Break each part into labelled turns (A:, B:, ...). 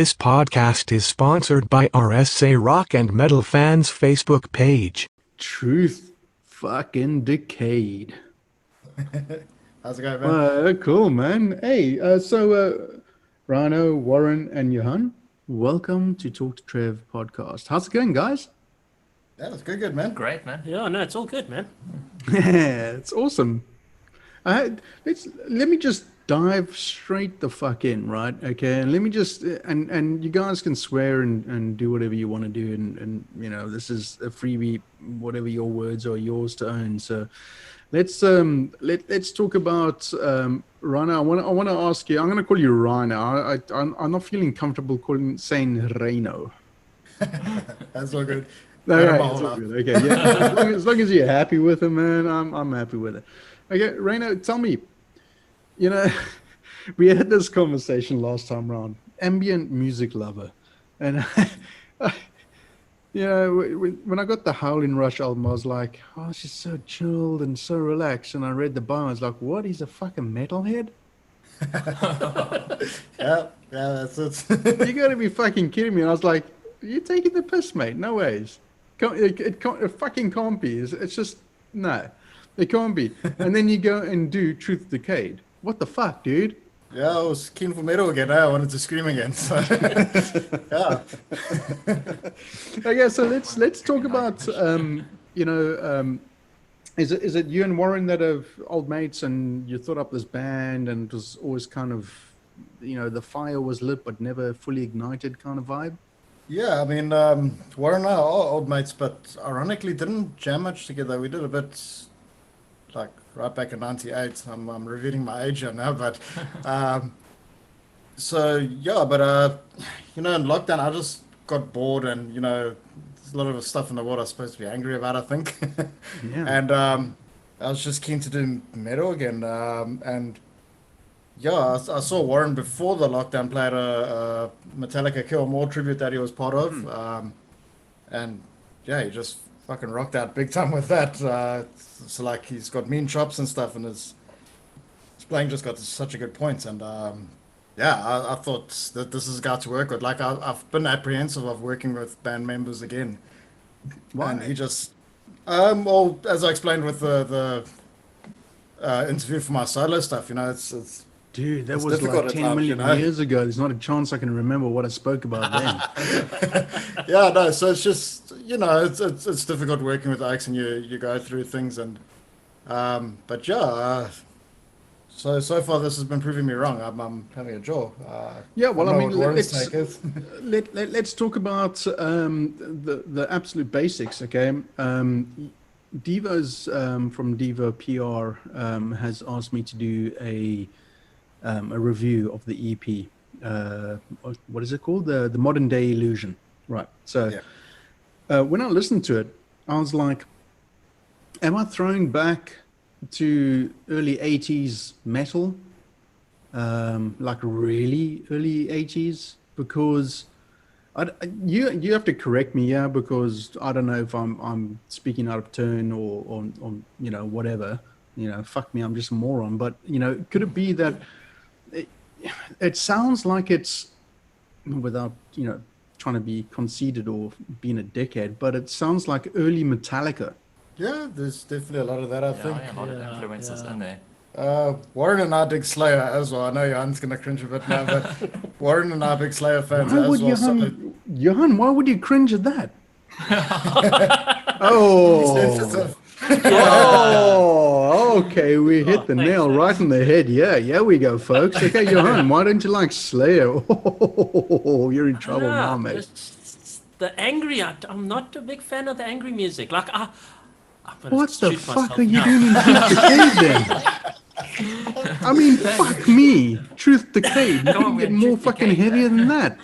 A: This podcast is sponsored by RSA Rock and Metal Fans Facebook page.
B: Truth fucking Decayed.
C: How's it going, man?
B: Cool, man. Hey, Ryno, Warren, and Johan, welcome to Talk to Trev podcast. How's it going, guys?
C: Yeah, it's good, man.
D: Great, man.
E: Yeah, no, it's all good, man.
B: Yeah, it's awesome. Let me just dive straight the fuck in, right? Okay, and let me just and you guys can swear and do whatever you want to do, and you know, this is a freebie. Whatever your words are, yours to own. So let's talk about Ryno. I want to ask you. I'm going to call you Ryno. I'm not feeling comfortable saying Ryno.
C: That's all good.
B: Okay, it's all good. Okay, yeah. as long as you're happy with it, man, I'm happy with it. Okay, Ryno, tell me. You know, we had this conversation last time round. Ambient music lover, and you know, when I got the Howlin' Rush album, I was like, oh, she's so chilled and so relaxed. And I read the bio, I was like, what? He's a fucking metalhead?
C: yeah, that's it.
B: You gotta be fucking kidding me. And I was like, you're taking the piss, mate. No ways. It fucking can't be. It's just, no, it can't be. And then you go and do Truth Decayed. What the fuck, dude?
C: Yeah, I was keen for metal again. I wanted to scream again. So. Yeah.
B: Okay, so let's talk about you know, is it you and Warren that are old mates and you thought up this band and it was always kind of, you know, the fire was lit but never fully ignited kind of vibe?
C: Yeah, I mean, Warren and I are old mates, but ironically didn't jam much together. We did a bit like right back in '98. I'm revealing my age here now, but so yeah, but you know, in lockdown I just got bored, and you know, there's a lot of stuff in the world I'm supposed to be angry about, I think.
B: Yeah.
C: And I was just keen to do metal again, and yeah, I saw Warren before the lockdown played a Metallica Kill 'Em All tribute that he was part of, and yeah, he just fucking rocked out big time with that. So like he's got mean chops and stuff, and his playing just got to such a good point. And yeah, I thought that this is a guy to work with. Like I've been apprehensive of working with band members again.
B: Why?
C: And he just, well, as I explained with the interview for my solo stuff, you know, it's
B: Dude, that
C: it's
B: was
C: difficult
B: like
C: at
B: 10
C: times,
B: million
C: you know?
B: years ago. There's not a chance I can remember what I spoke about then.
C: Yeah, no, so it's just, you know, it's difficult working with Ike's, and you go through things, and but yeah, so far this has been proving me wrong. I'm having a jaw.
B: Yeah, well, I
C: know
B: mean,
C: what Warren's
B: let's
C: take is.
B: let's talk about the absolute basics, okay? Devo's from DEVO PR has asked me to do a review of the EP. What is it called? The Modern Day Illusion, right? So when I listened to it, I was like, am I throwing back to early 80s metal, like really early 80s? Because you have to correct me, yeah, because I don't know if I'm speaking out of turn or you know, whatever, you know, fuck me, I'm just a moron. But you know, could it be that it sounds like it's, without, you know, trying to be conceited or being a dickhead, but it sounds like early Metallica.
C: Yeah, there's definitely a lot of that, I think.
D: Yeah, a lot of influences in there.
C: Warren and I dig Slayer as well. I know Johan's gonna cringe a bit now, but Warren and I are big Slayer fans
B: Why
C: as
B: would
C: well.
B: Johan, why would you cringe at that? Oh,
C: Sensitive.
B: oh, okay, we hit the nail right in the head. Yeah, we go, folks. Okay, Johan, why don't you like Slayer? Oh, you're in trouble now, mate.
E: It's the angry. I'm not a big fan of the angry music. Like I'm gonna
B: What the
E: shoot
B: fuck
E: myself
B: are you
E: now.
B: doing in Truth Decayed then? I mean, fuck me. Truth Decayed. You
D: Come on,
B: can get
D: man,
B: more
D: Truth
B: fucking
D: Decayed.
B: heavier than that.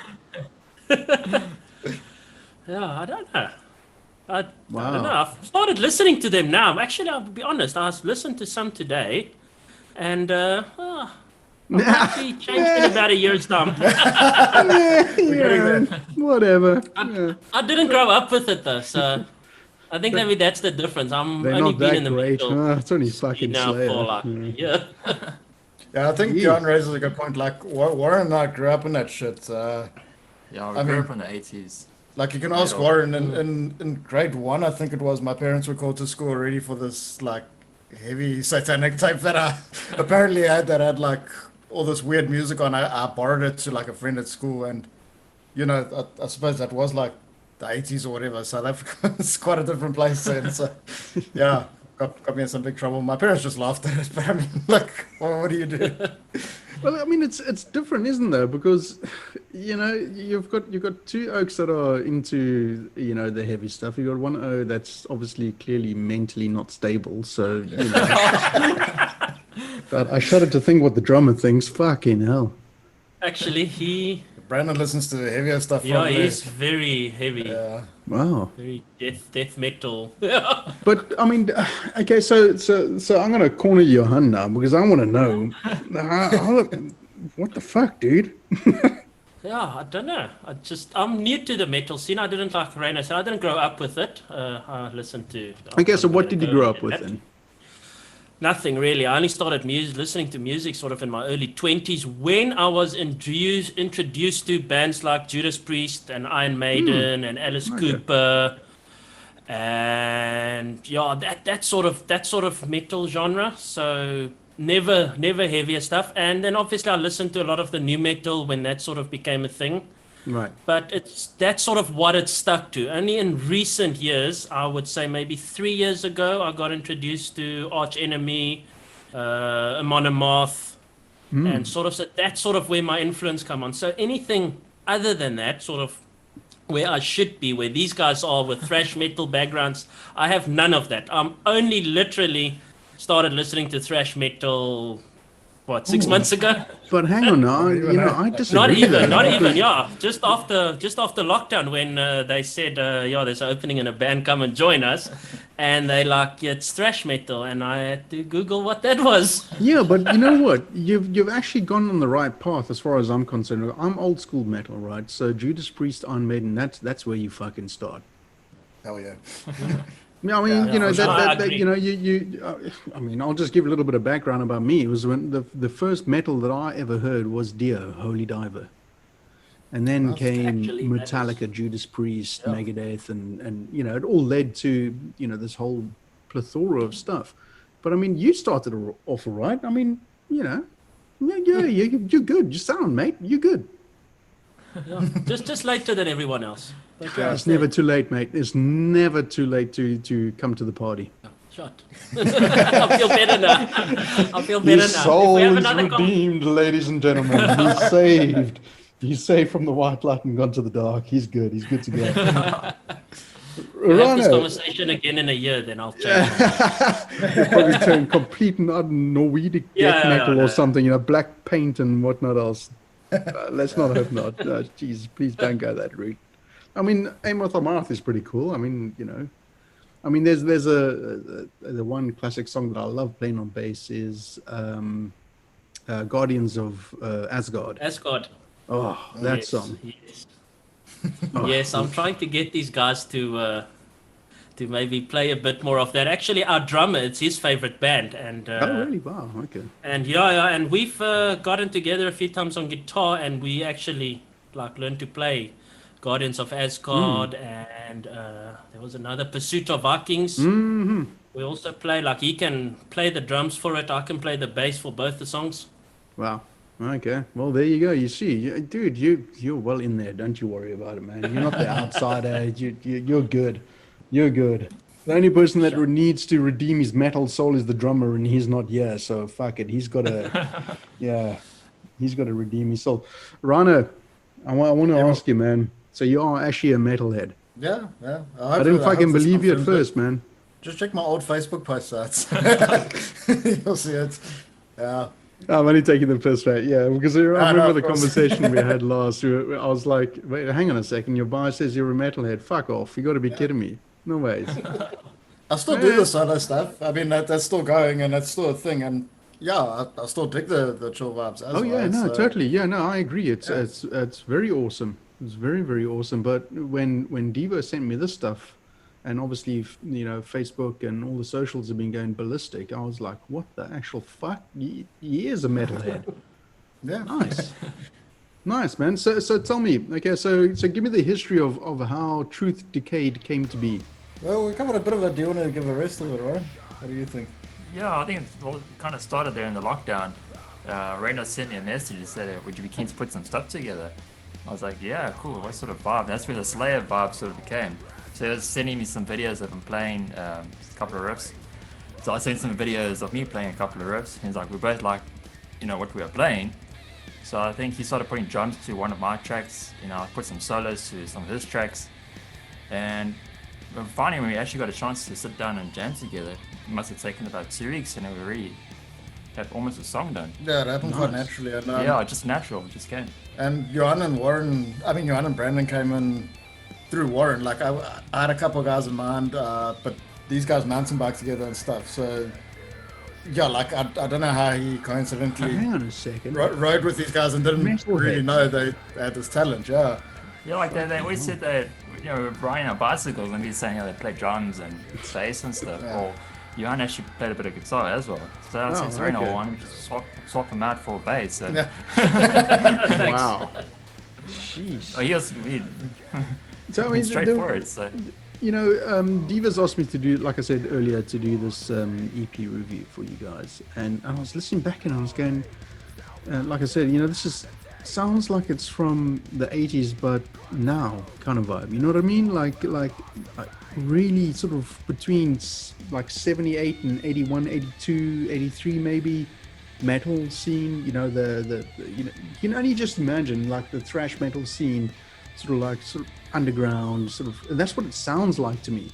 E: Yeah, I don't know. I
B: Wow.
E: don't know. I've started listening to them now. Actually, I'll be honest. I listened to some today, and I might be changed in about a year's time.
B: Yeah, whatever. Yeah.
E: I didn't grow up with it though, so I think maybe that's the difference. I'm
B: They're
E: only
B: not
E: been
B: that
E: in the
B: great.
E: metal
B: It's only
E: scene
B: fucking
E: now
B: Slayer.
E: for like a year.
C: Yeah, I think
B: Jeez.
C: John raises a good point. Like Warren and I grew up in that shit.
D: Yeah,
C: I
D: we grew
C: mean-
D: up in the 80s.
C: Like you can ask
D: Metal.
C: Warren in grade 1, I think it was, my parents were called to school already for this like heavy satanic tape that I apparently had that had like all this weird music on. I borrowed it to like a friend at school, and you know, I suppose that was like the 80s or whatever. South Africa is quite a different place then. So yeah, got me in some big trouble. My parents just laughed at it, but I mean, like, well, what do you do?
B: Well, I mean, it's different, isn't there? Because you know, you've got two oaks that are into, you know, the heavy stuff. You've got one oak that's obviously clearly mentally not stable. So, you know. But I shudder to think what the drummer thinks. Fucking hell.
E: Actually,
C: Brandon listens to the heavier stuff.
E: yeah,
C: Probably.
E: he's very heavy,
C: Yeah.
B: Wow.
E: very death metal.
B: But I mean, okay, so I'm gonna corner Johan now because I want to know what the fuck, dude.
E: Yeah, I don't know. I'm new to the metal scene. I didn't like Ryno, so I didn't grow up with it. I listened to.
B: Okay, so
E: I'm
B: what
E: gonna
B: did you
E: go
B: grow up
E: with
B: with
E: that.
B: then?
E: Nothing really. I only started listening to music sort of in my early 20s when I was introduced to bands like Judas Priest and Iron Maiden and Alice
B: Okay.
E: Cooper, and yeah, that sort of metal genre. So never heavier stuff. And then obviously I listened to a lot of the new metal when that sort of became a thing.
B: Right.
E: But that's sort of what it stuck to. Only in recent years, I would say maybe 3 years ago, I got introduced to Arch Enemy, Amon Amarth, and sort of that's sort of where my influence come on. So anything other than that, sort of where I should be, where these guys are with thrash metal backgrounds, I have none of that. I'm only literally started listening to thrash metal, 6 months ago?
B: But hang on now,
C: even
B: you know,
C: that.
B: I disagree.
E: Not
B: there,
E: even,
B: because-
E: yeah. Just after lockdown, when they said, yeah, there's an opening in a band, come and join us, and they like, yeah, it's thrash metal, and I had to Google what that was.
B: Yeah, but you know what? You've actually gone on the right path as far as I'm concerned. I'm old school metal, right? So Judas Priest, Iron Maiden, that's where you fucking start.
C: Hell yeah.
B: Yeah, I mean,
C: Yeah,
B: you know,
E: for sure. I
B: that
E: agree.
B: you know, I mean, I'll just give a little bit of background about me. It was when the first metal that I ever heard was Dio, Holy Diver. And then came
E: Actually, that
B: Metallica, Judas Priest,
E: Yeah.
B: Megadeth, and you know, it all led to, you know, this whole plethora of stuff. But I mean, you started off all right. I mean, you know, yeah, you're good. You sound, mate. You're good.
E: Yeah. Just later than everyone else. But,
B: It's never too late, mate. It's never too late to come to the party.
E: Shot. I feel better now. I feel better
B: His
E: now.
B: soul
E: If we have
B: is
E: another
B: redeemed, ladies and gentlemen. He's saved. He's saved from the white light and gone to the dark. He's good. He's good to go.
E: we'll have this
B: Ryno,
E: conversation again in a year, then I'll change.
B: you'll probably turn complete Norwegic death metal or something, you know, black paint and whatnot else. Let's not hope not. Jeez, please don't go that route. I mean, Amon Amarth is pretty cool. I mean, you know, I mean, there's the one classic song that I love playing on bass is Guardians of Asgard.
E: Asgard.
B: Oh, that
E: Yes,
B: song.
E: Yes. Yes, I'm trying to get these guys to maybe play a bit more of that. Actually, our drummer, it's his favorite band, and
B: Oh, really? Wow. Okay.
E: and yeah, and we've gotten together a few times on guitar, and we actually like learned to play Guardians of Asgard, and there was another Pursuit of Vikings.
B: Mm-hmm.
E: We also play, like, he can play the drums for it, I can play the bass for both the songs.
B: Wow. Okay. Well, there you go. You see, dude, you're well in there. Don't you worry about it, man. You're not the outsider. You're good. You're good. The only person that needs to redeem his metal soul is the drummer, and he's not here. So fuck it. He's got to, yeah, he's got to redeem his soul. Ryno, I want to ask you, man. So you are actually a metalhead.
C: Yeah.
B: I didn't fucking believe you at first, man.
C: Just check my old Facebook posts. You'll see it. Yeah.
B: I'm only taking the piss, right? Yeah, because I remember
C: of
B: the
C: course.
B: conversation we had last. I was like, wait, hang on a second. Your bio says you're a metalhead. Fuck off. You got to be kidding me. No ways.
C: I still do the solo stuff. I mean, that's still going, and that's still a thing. And yeah, I still dig the chill vibes as well.
B: Oh yeah, no,
C: So,
B: totally. Yeah, no, I agree. It's very awesome. It's very, very awesome. But when Devo sent me this stuff, and obviously, you know, Facebook and all the socials have been going ballistic, I was like, what the actual fuck? He is a metalhead.
C: Yeah.
B: Nice. Nice, man. So tell me, okay, so give me the history of how Truth Decayed came to be.
C: Well, we covered a bit of it. Do you want to give the rest of it, right? What do you think?
D: Yeah, I think it all kind of started there in the lockdown. Ryno sent me a message and said, would you be keen to put some stuff together? I was like, yeah, cool, what sort of vibe? That's where the Slayer vibe sort of became. So he was sending me some videos of him playing a couple of riffs. So I sent some videos of me playing a couple of riffs. He's like, we both like, what we were playing. So I think he started putting drums to one of my tracks. I put some solos to some of his tracks. And finally, when we actually got a chance to sit down and jam together, it must have taken about 2 weeks, and we already had almost a song done.
C: Yeah, it happened quite naturally. And,
D: yeah, just natural, just came.
C: And Johan and Brandon came in through Warren. Like, I had a couple of guys in mind, but these guys mountain bike together and stuff. So, yeah, like, I don't know how he coincidentally
B: Hang on a second.
C: rode with these guys and didn't really know they had this talent, yeah.
D: Yeah, like they always said that, riding on bicycles and be saying they play drums and bass and stuff.
C: Yeah.
D: Or Johan actually played a bit of guitar as well. So I said, Ryno, why don't we just swap him out for bass? And
C: Yeah.
B: Wow. Sheesh.
D: he was
B: So I mean,
D: straightforward. So
B: Diva's asked me to do, like I said earlier, to do this EP review for you guys, and I was listening back and I was going, like I said, this sounds like it's from the 80s, but now kind of vibe. You know what I mean? Like really sort of between like 78 and 81, 82, 83 maybe. Metal scene, you can only just imagine like the thrash metal scene, sort of underground, and that's what it sounds like to me.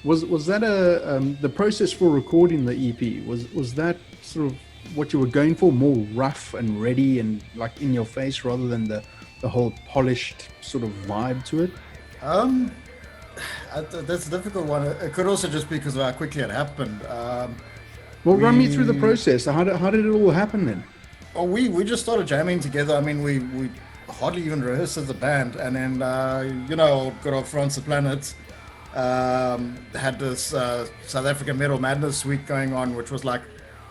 B: Was that the process for recording the EP? Was that sort of what you were going for, more rough and ready and like in your face, rather than the whole polished sort of vibe to it?
C: That's a difficult one. It could also just be because of how quickly it happened.
B: Well, run me through the process. How did it all happen then?
C: Oh, we just started jamming together. I mean, we hardly even rehearsed as a band, and then good old France the Planet had this South African Metal Madness week going on, which was like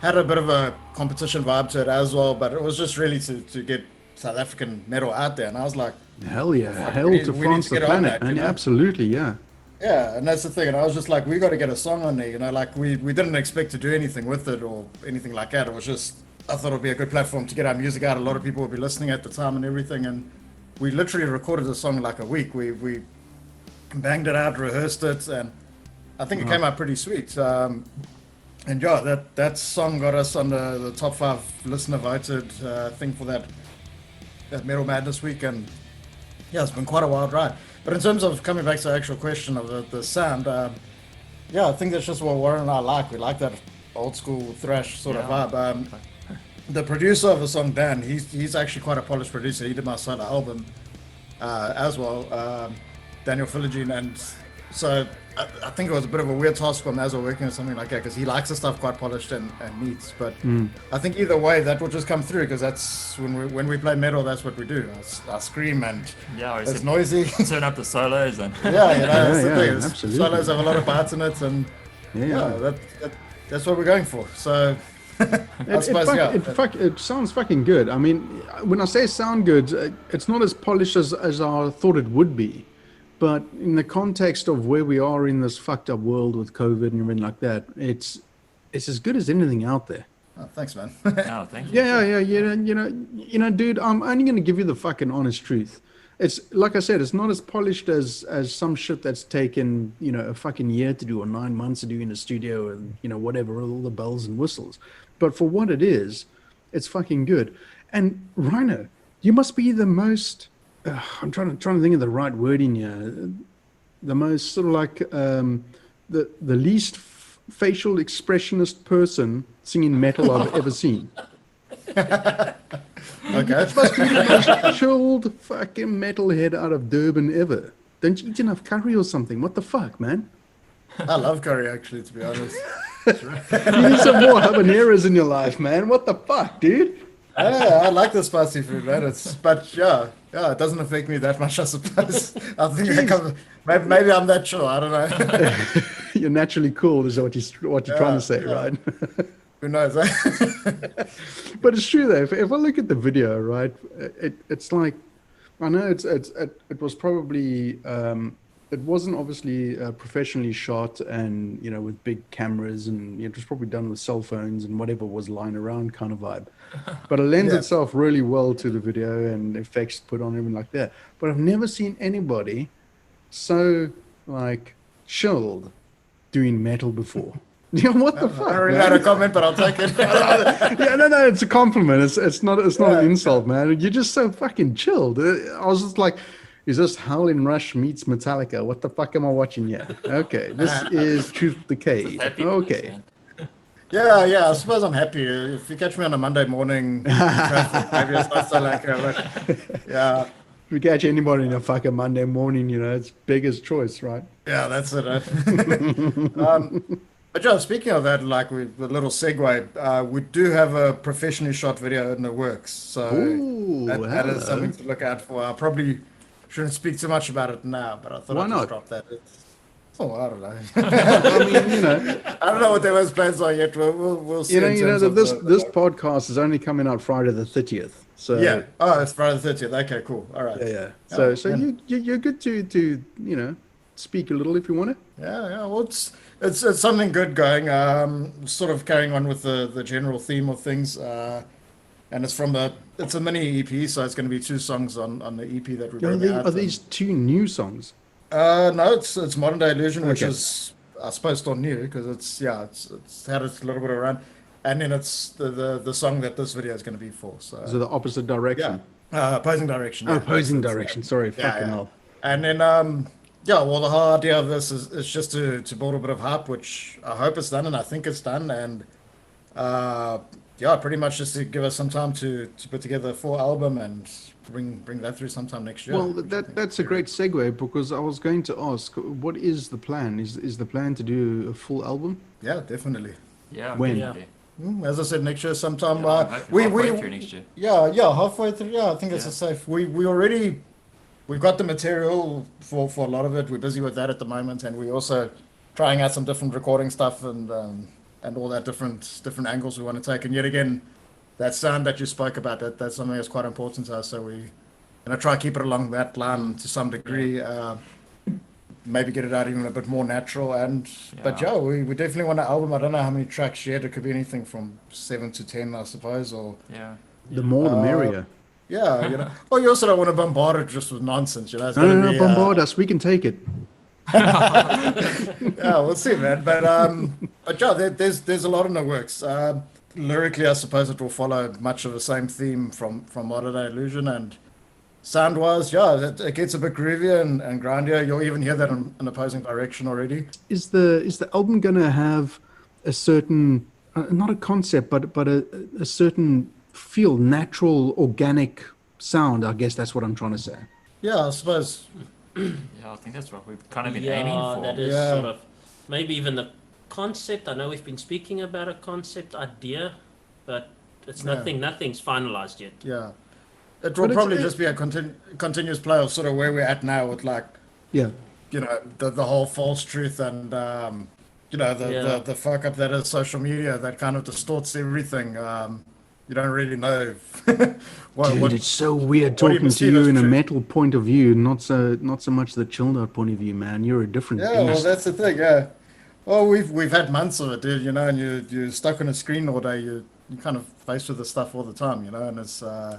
C: had a bit of a competition vibe to it as well, but it was just really to get South African metal out there, and I was like,
B: hell yeah,
C: we need to
B: France the
C: get on
B: Planet,
C: that,
B: man. Absolutely, yeah.
C: Yeah, and that's the thing. And I was just like, we got to get a song on there, like we didn't expect to do anything with it or anything like that. It was just, I thought it would be a good platform to get our music out. A lot of people would be listening at the time and everything. And we literally recorded the song in like a week. We banged it out, rehearsed it, and I think it came out pretty sweet. And yeah, that song got us on the top 5 listener voted thing for that Metal Madness week. And yeah, it's been quite a wild ride. But in terms of coming back to the actual question of the sound, I think that's just what Warren and I like. We like that old school thrash sort of vibe. The producer of the song, Dan, he's actually quite a polished producer. He did my solo album as well, Daniel Philogene, and so I think it was a bit of a weird task for him as we're working on something like that, because he likes the stuff quite polished and neat. But I think either way, that will just come through, because that's when we play metal, that's what we do. I scream and it's noisy.
D: Turn up the solos and
C: that's the thing.
B: Absolutely.
C: Solos have a lot of bites in it, and that's what we're going for. So
B: it sounds fucking good. I mean, when I say sound good, it's not as polished as I thought it would be. But in the context of where we are in this fucked up world with COVID and everything like that, it's as good as anything out there.
C: Oh, thanks, man.
D: no, thank you.
B: Yeah. Dude, I'm only going to give you the fucking honest truth. It's like I said, it's not as polished as some shit that's taken, a fucking year to do or 9 months to do in a studio and, whatever, all the bells and whistles. But for what it is, it's fucking good. And Ryno, you must be the most... I'm trying to think of the right wording here. The most sort of like the least facial expressionist person singing metal I've ever seen.
C: Okay.
B: It must be the most chilled fucking metalhead out of Durban ever. Don't you eat enough curry or something? What the fuck, man?
C: I love curry, actually, to be honest.
B: You need some more habaneros in your life, man. What the fuck, dude?
C: Yeah, I like the spicy food, man. It doesn't affect me that much, I suppose. I think maybe I'm that chill. I don't know.
B: You're naturally cool, is what you're trying to say, right?
C: Who knows?
B: But it's true though. If I look at the video, right, it's like, I know it was probably it wasn't obviously professionally shot and with big cameras, and it was probably done with cell phones and whatever was lying around kind of vibe. But it lends
C: Yeah.
B: itself really well to the video and effects put on, everything like that. But I've never seen anybody so like chilled doing metal before. What the fuck?
C: I don't really
B: man?
C: know how to comment, but I'll take it.
B: Yeah, no, it's a compliment. It's not an insult, man. You're just so fucking chilled. I was just like, is this Howlin' Rush meets Metallica? What the fuck am I watching here? Okay, this is Truth Decayed.
D: Happy
B: Okay.
D: man.
C: Yeah, I suppose I'm happy. If you catch me on a Monday morning, traffic, maybe it's not so like, but yeah,
B: If we catch anybody in a fucking Monday morning, it's beggars choice, right?
C: yeah, that's it. But Joe, speaking of that, like with the little segue, we do have a professionally shot video in the works, so
B: Ooh,
C: that is
B: hello.
C: something to look out for. I probably shouldn't speak too much about it now, but I thought
B: Why
C: I'd
B: not?
C: just drop that. I don't know.
B: I mean,
C: I don't know what their plans are yet. We'll see. in terms
B: that
C: of
B: this podcast is only coming out Friday the 30th. So
C: Yeah. Oh, it's Friday the 30th. Okay, cool. All right.
B: yeah.
C: Oh,
B: So
C: yeah.
B: you're good to speak a little if you want to.
C: Yeah. Well, it's something good going. Sort of carrying on with the general theme of things. And it's a mini EP, so it's going to be 2 songs on the EP that we're bringing out.
B: Are these 2 new songs?
C: No, it's Modern Day Illusion, which
B: Okay.
C: is I suppose still new because it's had a little bit of run, and then it's the song that this video is going to be for. So
B: The opposite direction.
C: opposing direction.
B: Oh,
C: Yeah.
B: opposing
C: It's-
B: direction. Sorry,
C: Yeah,
B: fucking
C: yeah.
B: hell.
C: And then well, the whole idea of this is just to build a bit of hype, which I hope it's done, and I think it's done, and pretty much just to give us some time to put together a full album and bring that through sometime next year.
B: Well,
C: which I think
B: that's
C: is
B: a great segue because I was going to ask, what is the plan? Is the plan to do a full album?
C: Yeah, definitely.
D: Yeah.
B: When?
D: definitely.
C: As I said, next year sometime.
D: Yeah, I'm hoping halfway through next year.
C: Yeah, halfway through. Yeah, I think it's
D: Yeah.
C: a safe. We've got the material for a lot of it. We're busy with that at the moment, and we're also trying out some different recording stuff and all that different angles we want to take. And yet again, that sound that you spoke about, that's something that's quite important to us. So we're gonna try to keep it along that line to some degree. Maybe get it out even a bit more natural. But
D: Yeah.
C: we definitely want an album. I don't know how many tracks yet. It could be anything from 7 to 10, I suppose, or.
D: Yeah.
B: The more the merrier.
C: Yeah. Well, you also don't want to bombard it just with nonsense, It's
B: No,
C: gotta
B: no,
C: be,
B: bombard us. We can take it.
C: Yeah, we'll see, man. But yeah, there's a lot in the works. Lyrically, I suppose it will follow much of the same theme from Modern Day Illusion, and sound-wise, it gets a bit groovier and grindier. You'll even hear that in opposing direction already.
B: Is the album gonna have a certain, not a concept, but a certain feel, natural, organic sound? I guess that's what I'm trying to say.
C: Yeah, I suppose.
D: Yeah, I think that's what we've kind of been aiming for.
E: that is
C: Yeah.
E: sort of maybe even the concept. I know we've been speaking about a concept idea, but it's
C: Yeah.
E: nothing's finalized yet.
C: Yeah. It
B: But
C: will
B: it's-
C: probably just be a continuous play of sort of where we're at now with like,
B: Yeah.
C: the whole false truth and the fuck up that is social media that kind of distorts everything. You don't really know
B: Dude, it's so weird
C: what do you
B: talking to
C: perceive
B: you
C: as
B: in a
C: truth?
B: metal point of view, not so much the chilled out point of view, man. You're a different
C: Yeah, well,
B: beast.
C: that's the thing. Yeah. Well, we've had months of it, dude. And you're stuck on a screen all day. You kind of faced with this stuff all the time, and it's. I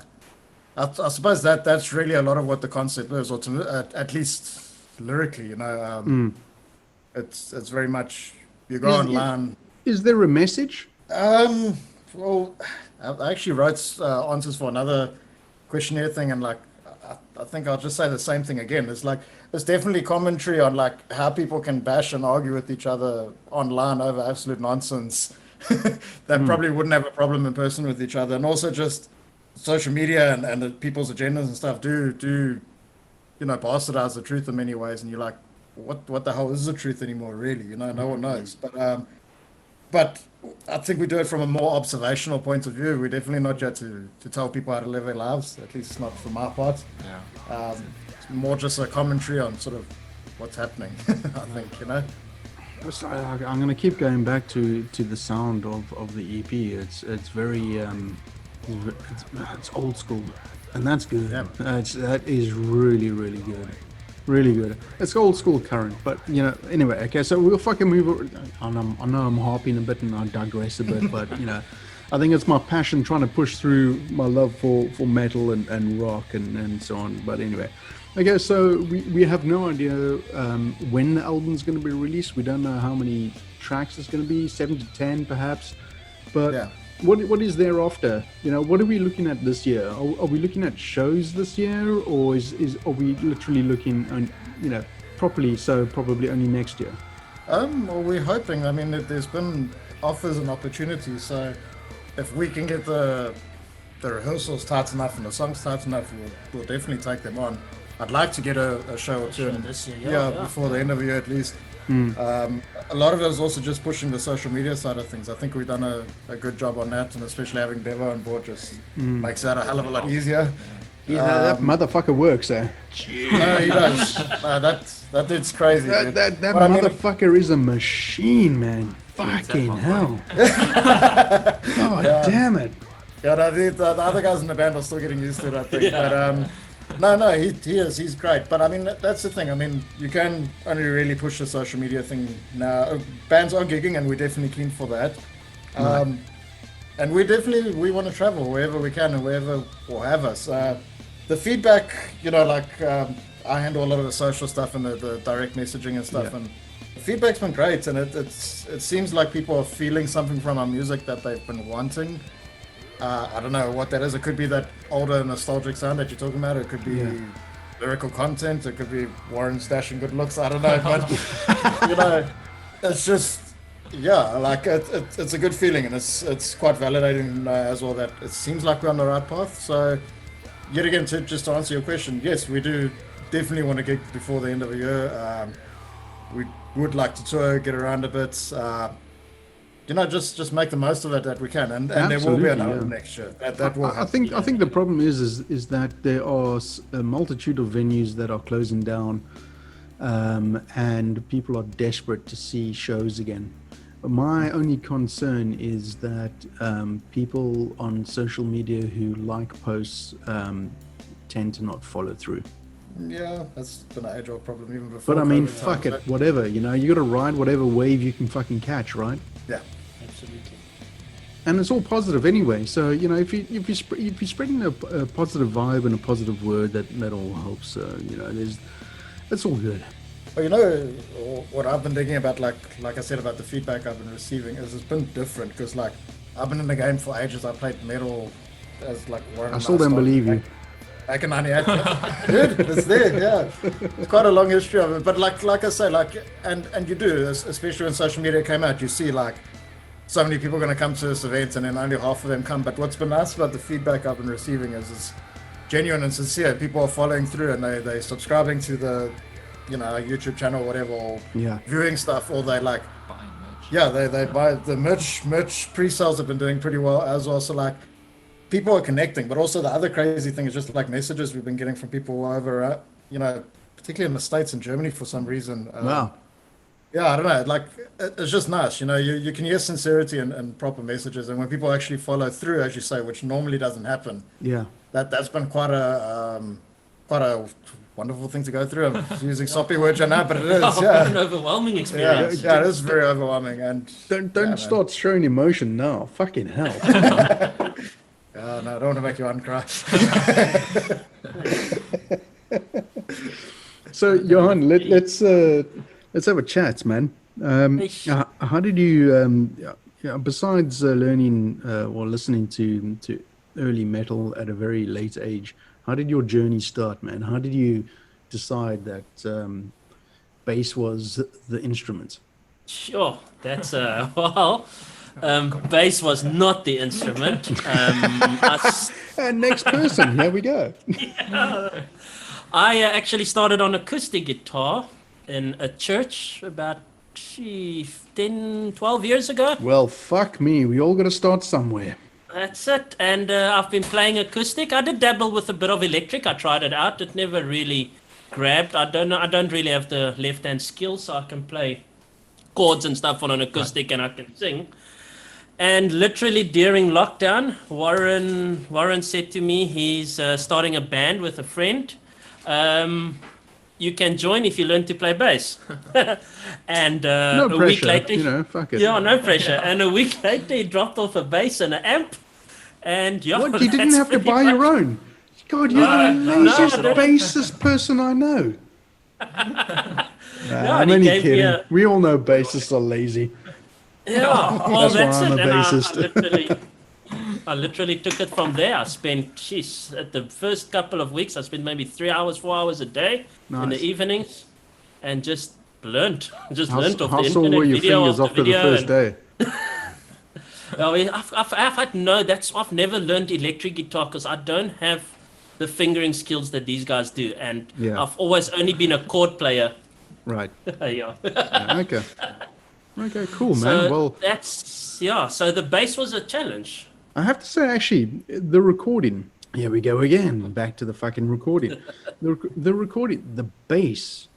C: suppose that's really a lot of what the concept is, or at least lyrically, It's very much you go
B: Is-
C: online.
B: Is there a message?
C: Well, I actually wrote answers for another questionnaire thing, and like I think I'll just say the same thing again. It's definitely commentary on like how people can bash and argue with each other online over absolute nonsense that probably wouldn't have a problem in person with each other, and also just social media and the people's agendas and stuff do bastardize the truth in many ways, and you're like, what the hell is the truth anymore, really? No one knows. But I think we do it from a more observational point of view. We're definitely not here to tell people how to live their lives, at least not from our part.
D: Yeah.
C: It's more just a commentary on sort of what's happening, I think,
B: I'm going to keep going back to the sound of the EP. It's very it's old school, and that's good.
C: Yeah.
B: That is really good, really good. It's old school current, but you know. Anyway, okay. So we'll fucking move. I know I'm harping a bit and I digress a bit, but you know, I think it's my passion trying to push through my love for metal and rock and so on. But anyway. Okay, so we have no idea when the album's going to be released. We don't know how many tracks it's going to be, 7 to 10 perhaps. But
C: Yeah.
B: what is thereafter? You know, what are we looking at this year? Are we looking at shows this year, or are we literally looking on, you know, properly? So probably only next year.
C: Well, we're hoping. I mean, there's been offers and opportunities. So if we can get the rehearsals tight enough and the songs tight enough, we'll definitely take them on. I'd like to get a show or two
E: This year,
C: before the end of the year at least. A lot of it is also just pushing the social media side of things. I think we've done a good job on that, and especially having Devo on board just makes that a hell of a lot easier.
B: Yeah, that motherfucker works, eh?
C: No, he does. That dude's crazy.
B: That
C: dude.
B: that
C: But I mean,
B: motherfucker is a machine, man. Fucking hell. God damn it.
C: Yeah, no, the other guys in the band are still getting used to it, I think. But no, he is. He's great. But I mean, that's the thing. I mean, you can only really push the social media thing now. Bands are gigging, and we're definitely keen for that. And we want to travel wherever we can and wherever will have us. The feedback, you know, like I handle a lot of the social stuff and the direct messaging and stuff, and the feedback's been great. And it seems like people are feeling something from our music that they've been wanting. I don't know what that is. It could be that older nostalgic sound that you're talking about. It could be lyrical content. It could be Warren stashing good looks. I don't know, but you know, it's just like it's a good feeling, and it's quite validating as well that it seems like we're on the right path. So yet again, just to answer your question, yes, we do definitely want to gig before the end of the year. We would like to tour, get around a bit. You know, just make the most of it that we can, and there will be an album next year. That will.
B: I think the problem is that there are a multitude of venues that are closing down, and people are desperate to see shows again. My only concern is that people on social media who like posts tend to not follow through.
C: Yeah, that's been an age-old problem even before.
B: But I mean,
C: COVID
B: fuck
C: times,
B: it, whatever. You know, you got to ride whatever wave you can fucking catch, right?
C: Yeah.
E: Absolutely.
B: And it's all positive anyway. So you know, if you're spreading a positive vibe and a positive word, that all helps. You know, it's all good.
C: Well, you know, what I've been thinking about, like I said about the feedback I've been receiving, is it's been different because like I've been in the game for ages. I played metal as like Warren.
B: I still don't believe you.
C: Back in '98, dude, it's there. Yeah, it's quite a long history of it. But like I say, like and you do, especially when social media came out, you see like so many people are going to come to this event, and then only half of them come. But what's been nice about the feedback I've been receiving is genuine and sincere. People are following through, and they're subscribing to the, you know, YouTube channel, whatever, or viewing stuff, or they like
D: Buying merch.
C: yeah, they buy the merch pre-sales have been doing pretty well as well. So like people are connecting, but also the other crazy thing is just like messages we've been getting from people over, you know, particularly in the States and Germany for some reason.
B: Wow.
C: Yeah, I don't know. Like, it's just nice. You know, you can hear sincerity and proper messages. And when people actually follow through, as you say, which normally doesn't happen,
B: Yeah.
C: that's been quite a wonderful thing to go through. I'm using soppy words now, but it is. Yeah.
E: An overwhelming experience.
C: Yeah, it is very overwhelming. And
B: Don't start showing emotion now. Fucking hell.
C: no, I don't want to make you uncry.
B: So Johan, let's have a chat, man. How did you, besides learning or listening to early metal at a very late age, how did your journey start, man? How did you decide that bass was the instrument?
E: Sure, that's bass was not the instrument.
B: And next person, here we go.
E: I actually started on acoustic guitar in a church about 10, 12 years ago.
B: Well, fuck me. We all got to start somewhere.
E: That's it. And I've been playing acoustic. I did dabble with a bit of electric. I tried it out. It never really grabbed. I don't really have the left-hand skill, so I can play chords and stuff on an acoustic, and I can sing. And literally during lockdown, Warren said to me he's starting a band with a friend. You can join if you learn to play bass. And
B: No
E: a
B: pressure,
E: week later,
B: you know, fuck it.
E: yeah, no pressure. And a week later, he dropped off a bass and an amp. And yeah,
B: What? You didn't
E: that's
B: have to
E: pretty
B: buy your
E: much-
B: own? God, you're the
E: no,
B: laziest
E: I don't.
B: bassist person I know. I'm
E: he
B: only
E: gave me
B: kidding.
E: a-
B: We all know bassists are lazy.
E: Yeah, well,
B: That's why I'm
E: it.
B: a
E: And
B: bassist.
E: I literally took it from there. I spent, at the first couple of weeks, I spent maybe 3 hours, 4 hours a day in the
B: Nice.
E: evenings, and just learned. Just
B: How,
E: learned off
B: how
E: the
B: sore
E: internet,
B: were your
E: video
B: fingers
E: after
B: after the
E: video.
B: first day?
E: I mean, I've had I've never learned electric guitar because I don't have the fingering skills that these guys do, and
B: Yeah.
E: I've always only been a chord player.
B: Right.
E: Yeah.
B: Yeah, okay. Okay, cool, man.
E: So
B: Well,
E: so the bass was a challenge.
B: I have to say, actually, the recording. Here we go again. Back to the fucking recording. The recording, the bass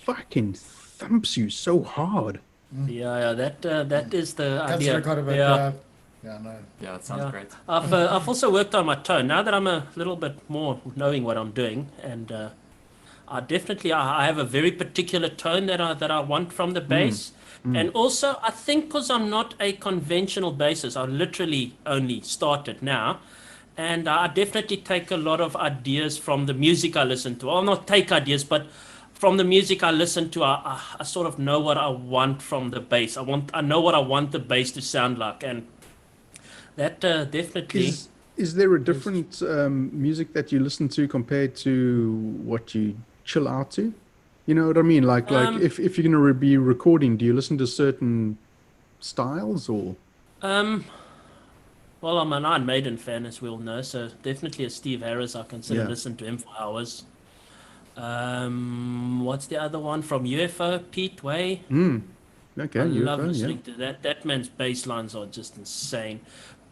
B: fucking thumps you so hard.
E: Yeah, that is the
C: That's
E: idea.
C: recorded by
E: Yeah.
C: yeah, no.
D: Yeah, that sounds
E: Yeah.
D: great.
E: I've also worked on my tone now that I'm a little bit more knowing what I'm doing, and I definitely I have a very particular tone that I want from the bass, and also I think because I'm not a conventional bassist, I literally only started now, and I definitely take a lot of ideas from the music I listen to. I'll not take ideas, but from the music I listen to, I sort of know what I want from the bass. I know what I want the bass to sound like, and that definitely.
B: Is there a different music that you listen to compared to what you chill out to? You know what I mean? Like if you're going to be recording, do you listen to certain styles or?
E: Well, I'm an Iron Maiden fan, as we all know, so definitely a Steve Harris. I can sit and
B: Yeah.
E: listen to him for hours. What's the other one from UFO? Pete Way.
B: Okay,
E: I love
B: UFO, yeah.
E: listening to that. That man's bass lines are just insane.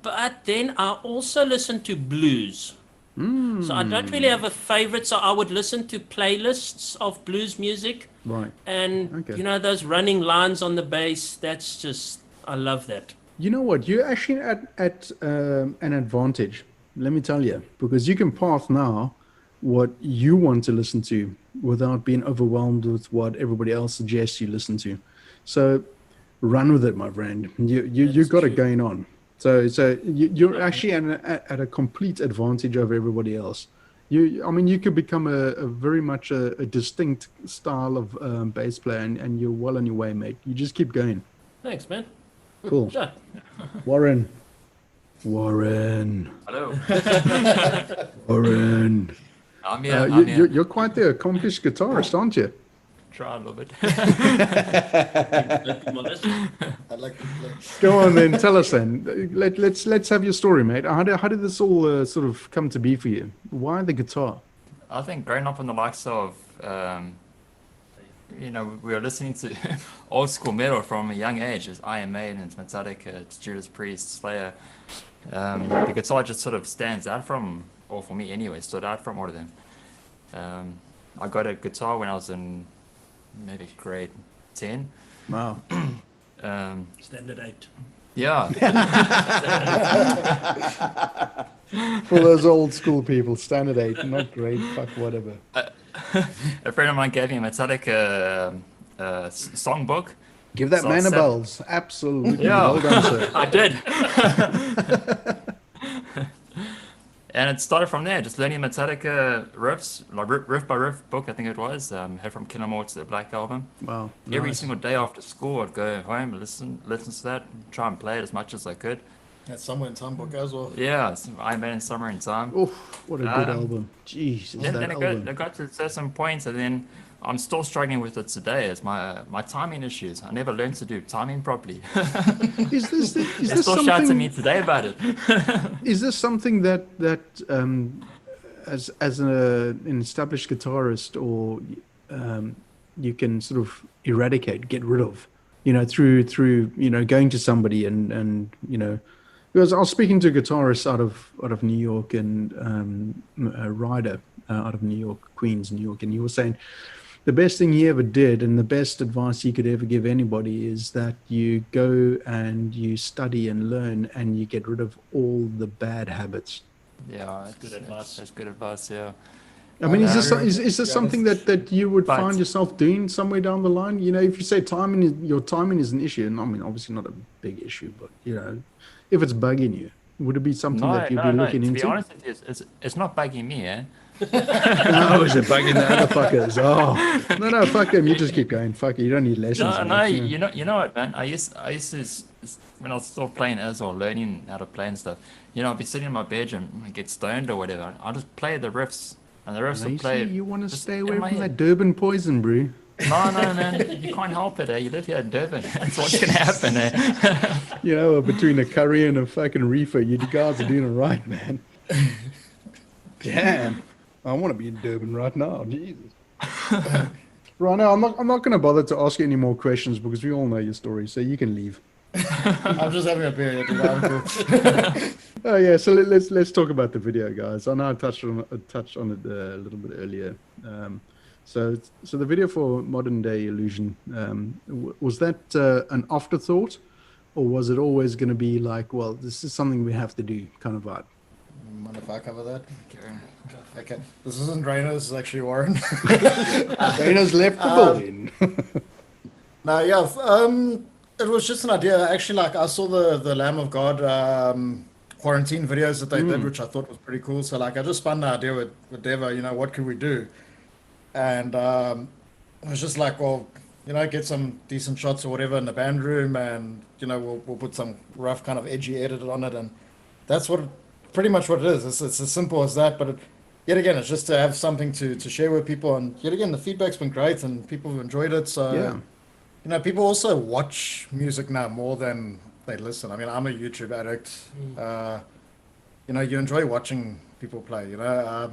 E: But then I also listen to blues. So I don't really have a favorite. So I would listen to playlists of blues music.
B: Right.
E: And,
B: Okay.
E: you know, those running lines on the bass, that's just, I love that.
B: You know what? You're actually at an advantage. Let me tell you, because you can path now what you want to listen to without being overwhelmed with what everybody else suggests you listen to. So run with it, my friend. You've got it going on. So you're actually at a complete advantage over everybody else. I mean, you could become a very much a distinct style of bass player, and you're well on your way, mate. You just keep going.
E: Thanks, man.
B: Cool.
E: Sure.
B: Warren.
D: Hello.
B: Warren.
D: I'm here. I'm here.
B: You're quite the accomplished guitarist, aren't you?
D: Try a little bit.
C: I like
B: Go on then, tell us then. Let's have your story, mate. How did this all sort of come to be for you? Why the guitar?
D: I think growing up on the likes of, we were listening to old school metal from a young age. It's Iron Maiden, Metallica, it's Judas Priest, Slayer. The guitar just sort of stands out from, or for me anyway, stood out from all of them. I got a guitar when I was in maybe grade 10.
B: Wow.
E: Standard 8.
D: Yeah.
B: For those old school people, standard 8, not great, fuck whatever.
D: A friend of mine gave me a Metallica songbook.
B: Give that
D: So
B: man a
D: seven-
B: bells. Absolutely.
D: Yeah.
B: Well done, sir.
E: I did.
D: And it started from there, just learning Metallica riffs, like riff by riff book, I think it was. Head from Kill 'Em All to the Black Album.
B: Wow.
D: Every
B: nice.
D: single day after school, I'd go home and listen to that, try and play it as much as I could.
C: That's somewhere in time book as well.
D: Yeah, it's Iron Maiden Summer in Time.
B: Oof, what a good
D: Um,
B: album. Jesus,
D: Then
B: that
D: it
B: album.
D: got to certain points, and then I'm still struggling with it today. It's my timing issues. I never learned to do timing properly.
B: Is this
D: They
B: is this
D: still shout to me
B: something?
D: today about it.
B: Is this something that as an established guitarist, or you can sort of eradicate, get rid of, through going to somebody and because I was speaking to a guitarist out of New York, and Ryno out of New York, Queens, New York, and he was saying the best thing he ever did, and the best advice he could ever give anybody, is that you go and you study and learn, and you get rid of all the bad habits.
D: Yeah,
E: Good advice.
D: That's good advice. Yeah.
B: I mean, is this
C: agree.
B: is this something that you would
D: But-
B: find yourself doing somewhere down the line? You know, if you say your timing is an issue, and I mean, obviously not a big issue, but you know, if it's bugging you, would it be something that you'd be looking
D: To
B: into?
D: be honest with you, it's not bugging me, eh?
B: No, is it bugging the other fuckers? Oh, no, fuck them. You just keep going. Fuck it. You don't need lessons.
D: No,
B: man.
D: you know what, man? I used to when I was still playing as or learning how to play and stuff. You know, I'd be sitting in my bedroom and get stoned or whatever. I'll just play the riffs, and the riffs will
B: You
D: play.
B: see, you want to
D: just
B: stay
D: in
B: away
D: my
B: from
D: head.
B: that Durban poison, bro.
D: No, man, you can't help it. Eh? You live here in Durban. That's what's gonna happen. Eh?
B: You know, between a curry and a fucking reefer, you guys are doing it right, man. Damn. I want to be in Durban right now. Jesus. Right now, I'm not going to bother to ask you any more questions because we all know your story, so you can leave.
C: I'm just having a beer. I'm cool.
B: Oh yeah, so let's talk about the video, guys. I know I touched on it a little bit earlier. So the video for Modern Day Illusion, was that an afterthought, or was it always going to be like, well, this is something we have to do, kind of vibe?
C: Mind if I cover that? Okay. This isn't Ryno, this is actually Warren.
B: Dana's left the building.
C: No, yeah. It was just an idea. Actually, like I saw the Lamb of God quarantine videos that they did, which I thought was pretty cool. So like I just spun the idea with Devo, you know, what could we do? And I was just like, well, you know, get some decent shots or whatever in the band room, and you know, we'll put some rough kind of edgy edit on it, and that's pretty much what it is. It's as simple as that. But yet again, it's just to have something to share with people, and yet again, the feedback's been great, and people have enjoyed it. So
B: Yeah.
C: you know, people also watch music now more than they listen. I mean, I'm a YouTube addict. You know, you enjoy watching people play, you know.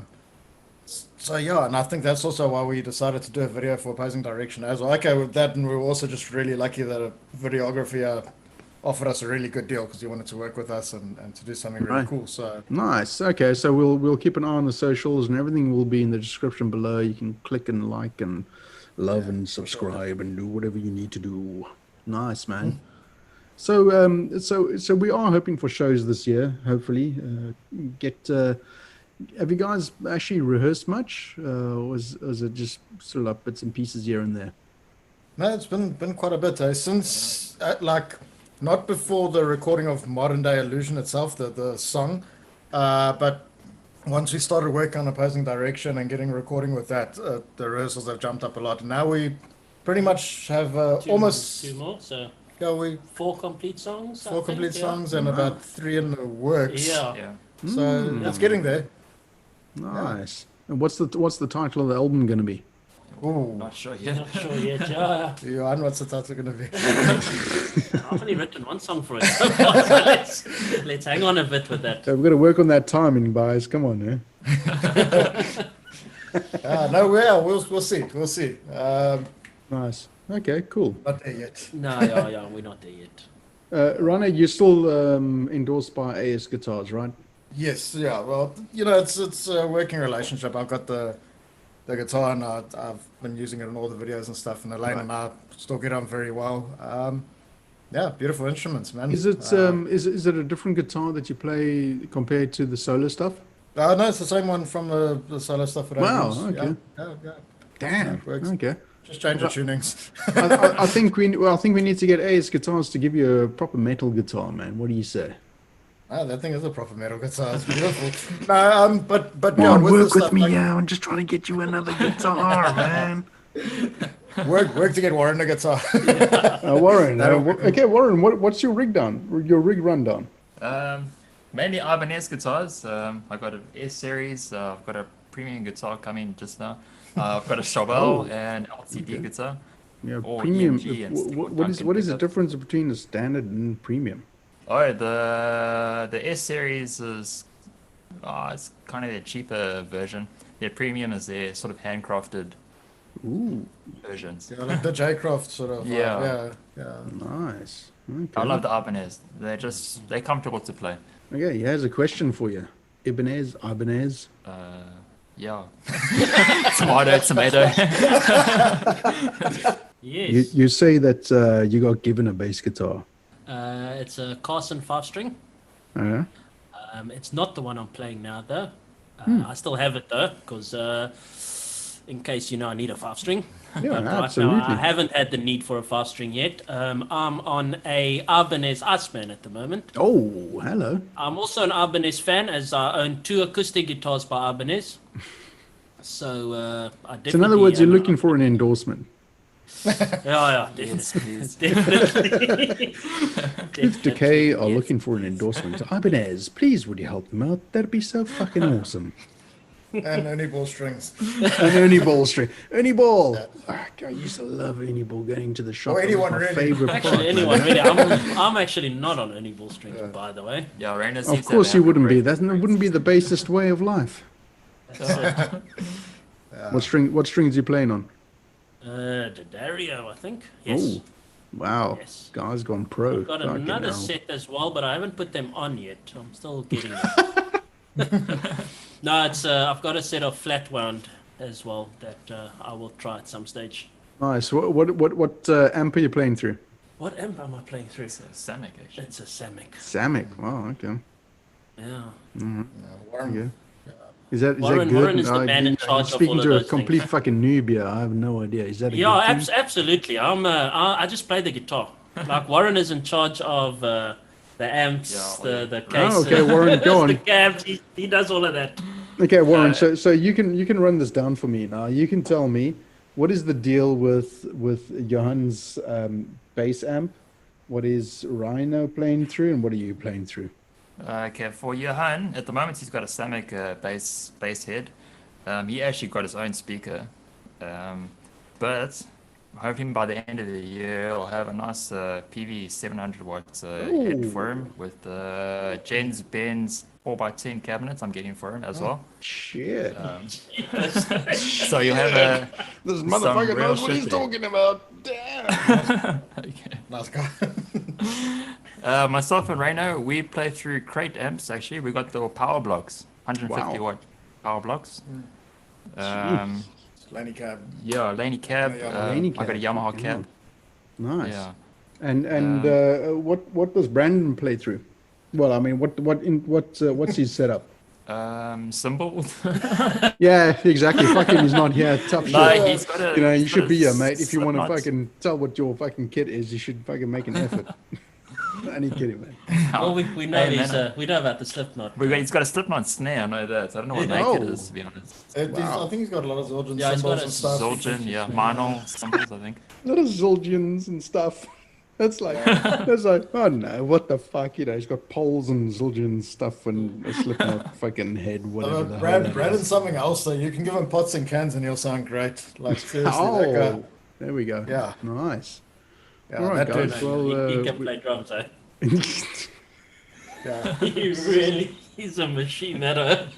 C: So yeah, and I think that's also why we decided to do a video for Opposing Direction as well. Okay, with that, and we were also just really lucky that a videographer offered us a really good deal because he wanted to work with us and to do something really
B: Right.
C: cool. So
B: Nice. Okay, so we'll keep an eye on the socials, and everything will be in the description below. You can click and like and love and subscribe and do whatever you need to do. Nice, man. So we are hoping for shows this year. Hopefully, have you guys actually rehearsed much? Was it just sort of like bits and pieces here and there?
C: no, it's been quite a bit since like not before the recording of Modern Day Illusion itself, the song, but once we started working on Opposing Direction and getting recording with that, the rehearsals have jumped up a lot. And now we pretty much have almost
E: two more, so
C: we
E: 4 complete songs. I
C: four
E: think,
C: complete
E: yeah.
C: songs and about 3 in the works.
E: Yeah.
D: Yeah.
C: So it's getting there.
B: Nice. And what's the title of the album going to be?
C: Ooh,
D: Not sure yet.
E: Not sure yet. Yeah.
C: Johan, what's the title going to be?
E: I've only written one song for it so far, so let's hang on a bit with that.
B: So we've got to work on that timing, guys. Come on, eh?
C: No, we'll see. We'll see.
B: Nice. Okay, cool.
C: Not there yet.
E: No, yeah, we're not there yet.
B: Ryno, you're still endorsed by AS Guitars, right?
C: Yes, yeah. Well, you know, it's a working relationship. I've got the guitar, and I've been using it in all the videos and stuff. And Elaine and I still get on very well. Yeah, beautiful instruments, man.
B: Is it is it a different guitar that you play compared to the solo stuff?
C: No, it's the same one from the solo stuff that I
B: Wow,
C: use.
B: okay.
C: Yeah.
B: Damn.
C: it works.
B: Okay.
C: Just change the tunings.
B: I think we need to get AS Guitars to give you a proper metal guitar, man. What do you say?
C: That thing is a proper metal guitar. It's beautiful. No, but
B: Come
C: yeah,
B: on,
C: with
B: work
C: the
B: with
C: stuff,
B: me,
C: like,
B: yeah. I'm just trying to get you another guitar, man.
C: work to get Warren a guitar.
B: Warren. Okay, Warren. What's your rig down? Your rig rundown?
D: Mainly Ibanez guitars. I've got an S series. I've got a premium guitar coming just now. I've got a Chauvel and LCD guitar.
B: Yeah,
D: Or
B: premium.
D: EMG and
B: What is
D: Duncan
B: the
D: pickups.
B: difference between the standard and premium?
D: Oh, the S series is it's kind of their cheaper version. Their premium is their sort of handcrafted
B: Ooh,
D: versions.
C: Yeah, like the J-Craft sort of.
D: Yeah.
C: Yeah.
B: nice. Okay.
D: I love the Ibanez. They're comfortable to play.
B: Okay, he has a question for you. Ibanez.
D: Yeah. Tomato, tomato.
E: Yes.
B: You say that you got given a bass guitar.
E: It's a Carson 5-string.
B: Uh,
E: It's not the one I'm playing now, though. I still have it, though, because in case, I need a 5-string.
B: Yeah,
E: But right now,
B: absolutely.
E: I haven't had the need for a 5-string yet. I'm on a Ibanez Iceman at the moment.
B: Oh, hello.
E: I'm also an Ibanez fan, as I own 2 acoustic guitars by Ibanez. So I definitely.
B: So in other words, you're
E: am an
B: looking for an endorsement.
E: Yeah,
D: Yes,
E: definitely.
D: please.
E: Definitely.
B: Truth Decay are
E: yes.
B: looking for an endorsement. Ibanez, please would you help them out? That'd be so fucking awesome.
C: And only ball strings.
B: And Ernie Ball string. Ernie Ball. Ah, God, I used to love Ernie Ball going to the shop.
C: Or
B: That was
C: anyone
B: my
C: really.
B: favorite part,
E: Actually,
B: man.
E: anyone really. I'm actually not on any ball strings, by the way.
D: Yeah, Ryno seems
B: Of
D: to
B: course
D: have
B: you
D: a
B: wouldn't be.
D: great-
B: That wouldn't be the basest way of life. What strings you playing on?
E: The Dario, I think. Yes.
B: Oh, wow.
E: Yes.
B: Guy's gone pro.
E: I've got
B: Fucking
E: another
B: hell.
E: set as well, but I haven't put them on yet. I'm still getting them. No, it's I've got a set of flat wound as well that I will try at some stage.
B: Nice. What amp are you playing through?
E: What amp am I playing through?
D: It's a Samick, actually.
E: It's a Samick.
B: Samick. Wow. Okay.
E: Yeah.
C: Warren,
B: Yeah. Is that
E: Warren-
B: good?
E: Warren is the man in
B: you're
E: charge of
B: speaking
E: all of
B: to a
E: those
B: complete
E: things.
B: fucking noob here. I have no idea. Is that a
E: Yeah,
B: good thing?
E: absolutely. I just play the guitar. Like Warren is in charge of the amps,
D: Yeah,
E: the
D: oh,
E: case.
B: okay, Warren, go
E: the
B: on.
E: cabs. He does all of that.
B: Okay, Warren. So you can run this down for me now. You can tell me what is the deal with Johan's bass amp. What is Ryno playing through, and what are you playing through?
D: Okay, for Johan, at the moment he's got a Samick bass head. He actually got his own speaker. But hoping by the end of the year I'll have a nice PV 700 watts head for him with the Jens Benz 4x10 cabinets I'm getting for him as well.
B: Shit.
D: So you'll have a
B: This
D: motherfucker knows what he's talking
B: about. Damn.
D: okay.
C: nice guy.
D: Myself and Ryno, we play through crate amps actually. We got the power blocks, 150
B: Wow.
D: watt power blocks.
C: Laney cab.
D: Yeah, Laney cab.
C: Yeah,
B: Laney
D: I got a
B: cab,
D: Yamaha
B: fucking
D: cab.
B: Nice.
D: Yeah.
B: And what does Brandon play through? Well, I mean, what's his setup?
D: Symbol.
B: Yeah, exactly. Fucking, he's not here. Tough
D: No,
B: shit.
D: he's got a.
B: You know, you
D: he's
B: should
D: got
B: be
D: a
B: here, mate. If you want to
D: Slipknot.
B: fucking tell what your fucking kit is, you should fucking make an effort. I ain't kidding, man.
E: Well, we know
D: Hey,
E: these.
D: man.
E: We know about the Slipknot.
D: He's got a Slipknot snare. I know that. I don't know what
B: Oh.
D: make it is, to be honest.
C: I think he's got a lot of Zildjian
E: Yeah, he's
C: symbols
E: got
C: and
E: a
C: stuff.
D: Zildjian, yeah, Minor symbols, I think.
B: A lot of Zildjians and stuff. That's like, oh no, what the fuck? You know, he's got poles and Zildjian stuff and a Slipknot fucking head, whatever the hell that
C: Brandon's
B: is.
C: something else, though. You can give him pots and cans and he'll sound great. Like, seriously, that guy.
B: Oh, there we go.
C: Yeah.
B: Nice.
C: Yeah,
B: All right,
C: that
B: guys.
C: dude.
B: Well,
E: he can play drums, eh?
C: Yeah.
E: He's a machine, that.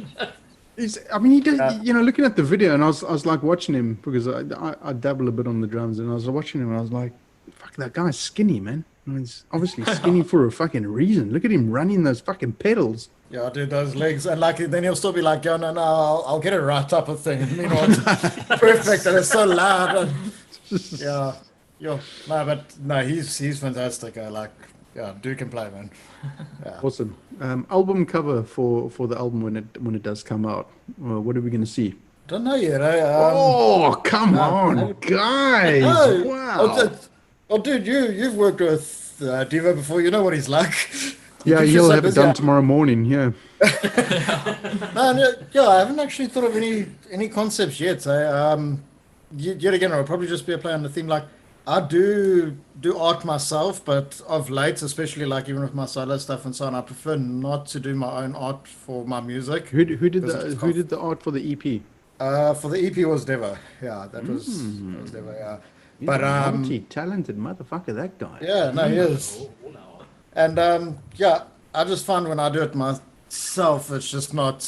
B: I mean, he does. You know, looking at the video, and I was like watching him because I dabble a bit on the drums, and I was watching him, and I was like, "Fuck, that guy's skinny, man. I mean, he's obviously skinny for a fucking reason. Look at him running those fucking pedals."
C: Yeah, dude, those legs. And like, then he'll still be like, "Yo, no, I'll get it right," type of thing. Meanwhile, it's perfect, and it's so loud. And, no, but no, he's fantastic. Dude can play, man. Yeah.
B: Awesome. Album cover for the album when it does come out. What are we gonna see?
C: Don't know yet, eh?
B: Oh, come on, guys!
C: No.
B: Wow.
C: Oh, dude, you've worked with Devo before. You know what he's like.
B: Yeah,
C: He's
B: he'll
C: just so
B: have it
C: busy.
B: done tomorrow morning. Yeah.
C: No, I haven't actually thought of any concepts yet. Yet again, it'll probably just be a play on the theme. Like, I do art myself, but of late, especially like even with my solo stuff and so on, I prefer not to do my own art for my music.
B: Who did
C: Because it's
B: who did the art for the EP?
C: For the EP was Devo. Yeah, that was Devo. Yeah,
B: He's
C: but
B: a multi-talented motherfucker, that guy.
C: yeah, no, he is. And I just find when I do it myself, it's just not.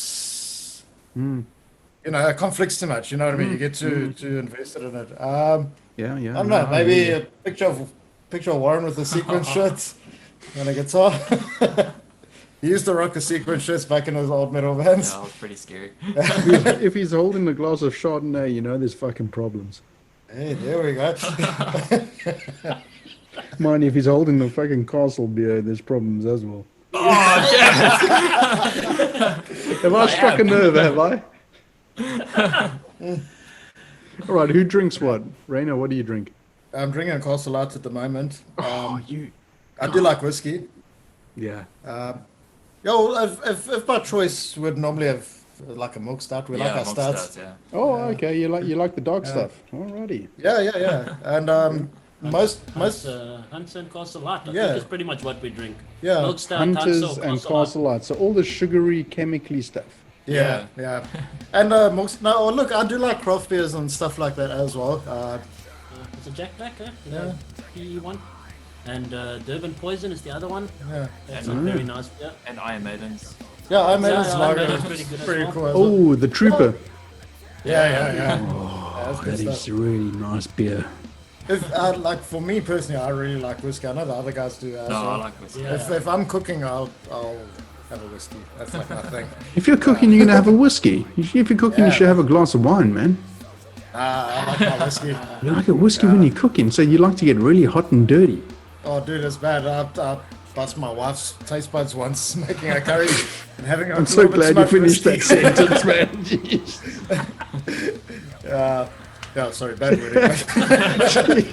C: You know, it conflicts too much. You know what I mean? You get too invested in it.
B: Yeah.
C: I don't know. Maybe a picture of Warren with the sequin shirt and a guitar. He used to rock the sequin shirts back in his old metal bands.
D: Yeah, it was pretty scary.
B: If he's holding a glass of Chardonnay, you know there's fucking problems.
C: Hey, there we go.
B: Mind if he's holding the fucking castle beer, there's problems as well.
D: Oh, yeah.
B: Have I struck a nerve, have I? All right, who drinks what? Ryno, what do you drink?
C: I'm drinking a Castle Light at the moment.
B: You...
C: I do like whiskey.
B: Yeah.
C: If by choice would normally have like a milk stout, we like our
D: milk
C: stouts.
D: yeah.
B: Oh, okay. You like the dark stuff. Alrighty.
C: Yeah. And most
E: Hunter and Castle Light. I
C: Yeah.
E: think is pretty much what we drink.
C: Yeah.
E: Milk stout,
B: Hunters
E: Hunter,
B: and
E: Castle Light.
B: Castle Light. So all the sugary, chemically stuff.
C: Yeah. And look, I do like craft beers and stuff like that as well.
E: It's a Jack Black,
C: Yeah.
E: PE one. And Durban Poison is the other one.
C: Yeah.
E: That's a very nice beer.
D: And Iron Maidens.
C: Yeah, I made this
E: Iron
C: lager.
E: Maiden's
C: It's
E: pretty good as
C: pretty
E: well.
C: cool as well.
B: Oh, the Trooper.
C: Yeah. That's good
B: That
C: stuff.
B: is really nice beer.
C: If like for me personally, I really like whiskey. I know the other guys do as
D: No,
C: well.
D: I like whiskey.
E: Yeah.
C: If I'm cooking, I'll have a whiskey. That's like my thing.
B: If you're cooking, you're gonna have a whiskey. If you're cooking, you should have a glass of wine, man.
C: I like my whiskey.
B: You like a whiskey when you're cooking, so you like to get really hot and dirty.
C: Oh, dude, it's bad. I bust my wife's taste buds once making a curry and having a
B: I'm so
C: little bit
B: glad you
C: too much
B: finished that
C: whiskey.
B: sentence, man. Jeez.
C: Yeah, sorry, bad wording.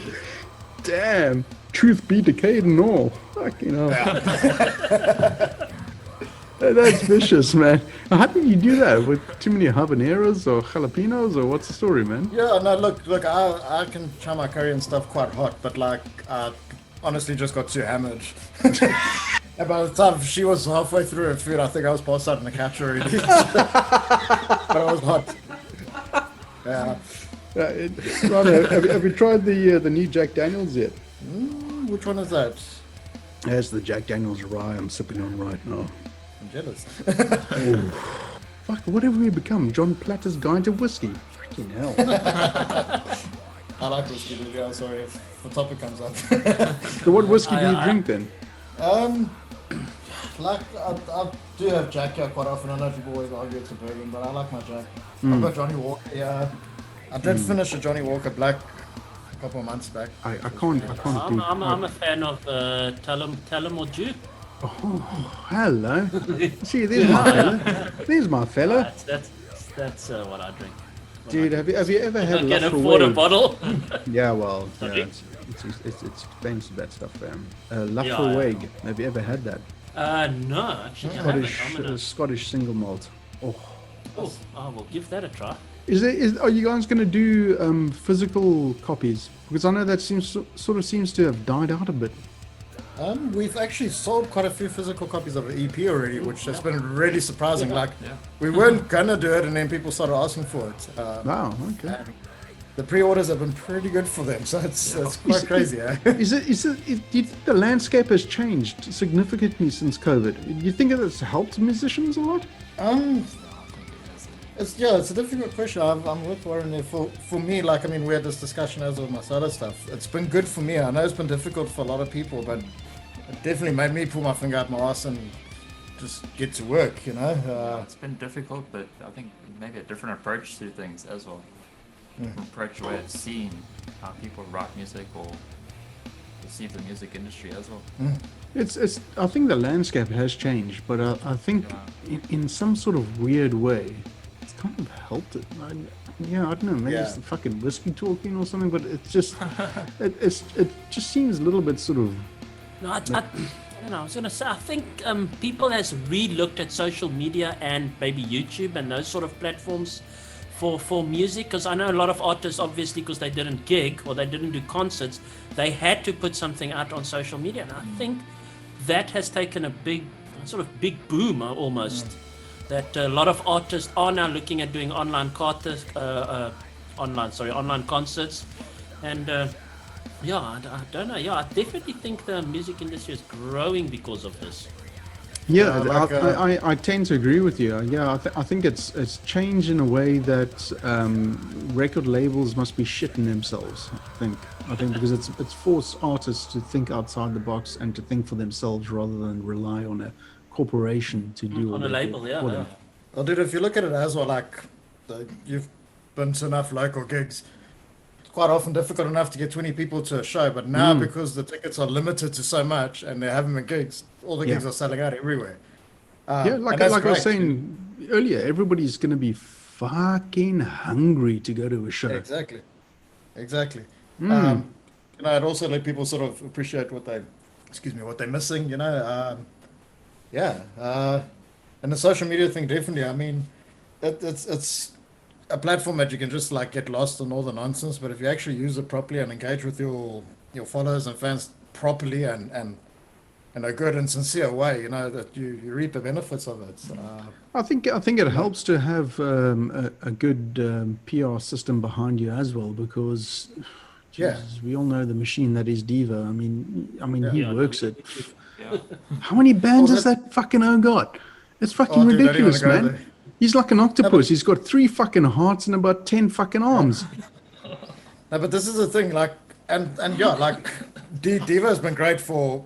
B: Damn. Truth be decayed and all. Fucking hell. That's vicious, man. How did you do that? With too many habaneros or jalapenos, or what's the story, man?
C: Yeah, no, look, I can try my curry and stuff quite hot, but like, honestly just got too hammered. And by the time she was halfway through her food, I think I was passed out in the couch already. But it was hot. Yeah.
B: Ryno, have you tried the new Jack Daniels yet?
C: Which one is that?
B: That's the Jack Daniels rye I'm sipping on right now.
C: I'm jealous.
B: Fuck, what have we become? John Platter's Guide to Whiskey. Freaking hell.
C: I like whiskey, dude. Yeah, sorry if the topic comes up.
B: So what whiskey do you drink then?
C: Like, I do have Jack here quite often. I know people always argue it's a bourbon, but I like my Jack. I've got Johnny Walker. Yeah, I did finish a Johnny Walker Black a couple of months back.
B: I can't do...
E: I'm a fan of Talum or Jew.
B: Hello. See, there's my fella. There's my fella.
E: That's what I drink.
B: Dude, have you ever had
E: I can afford a
B: Lafroig?
E: bottle.
B: Yeah, well, yeah,
E: Sorry?
B: it's expensive, that stuff, fam. Lafroig. Have you ever had that?
E: No, actually, I haven't.
B: Scottish single malt.
E: Oh, we'll give that a try.
B: Are you guys going to do physical copies? Because I know that seems to have died out a bit.
C: We've actually sold quite a few physical copies of the EP already, which has been really surprising. Like, we weren't gonna do it, and then people started asking for it.
B: Wow, okay.
C: And the pre-orders have been pretty good for them, so it's quite crazy. Eh?
B: Do you think the landscape has changed significantly since COVID? Do you think it's helped musicians a lot?
C: It's a difficult question. I'm with Warren there. For me, like, I mean, we had this discussion as with my solo stuff. It's been good for me. I know it's been difficult for a lot of people, but it definitely made me pull my finger out my ass and just get to work, you know?
D: It's been difficult, but I think maybe a different approach to things as well. Approach way of seeing how people write music or perceive the music industry as well.
B: I think the landscape has changed, but I think in some sort of weird way, it's kind of helped it. I don't know. Maybe it's the fucking whiskey talking or something, but it's just it just seems a little bit sort of.
E: No, I don't know. I was gonna say I think people has re-looked at social media and maybe YouTube and those sort of platforms for music, because I know a lot of artists, obviously, because they didn't gig or they didn't do concerts, they had to put something out on social media, and I think that has taken a big boom almost. That a lot of artists are now looking at doing online concerts, and I don't know. Yeah, I definitely think the music industry is growing because of this.
B: Yeah, I tend to agree with you. Yeah, I think it's changed in a way that record labels must be shitting themselves. I think because it's forced artists to think outside the box and to think for themselves rather than rely on a corporation to do all
E: On a
B: that
E: label,
B: for
E: yeah.
B: them.
C: Well, dude, if you look at it as well, like you've been to enough local gigs, it's quite often difficult enough to get 20 people to a show. But now, because the tickets are limited to so much and they haven't been gigs, all the gigs are selling out everywhere.
B: Yeah,
C: And
B: like
C: that's
B: I was
C: great.
B: saying earlier, everybody's going to be fucking hungry to go to a show.
C: Exactly. I'd also let people sort of appreciate what they're missing, and the social media thing, definitely. I mean, it's a platform that you can just like get lost in all the nonsense, but if you actually use it properly and engage with your followers and fans properly and in a good and sincere way, that you reap the benefits of it.
B: I think it helps to have a good PR system behind you as well, because Jesus, we all know the machine that is Devo. I mean, he works it.
D: Yeah.
B: How many bands has that fucking O got? It's fucking
C: dude,
B: ridiculous,
C: don't even go
B: man.
C: there.
B: He's like an octopus. He's got 3 fucking hearts and about 10 fucking arms.
C: No, but this is the thing, like, and yeah, like, Devo has been great for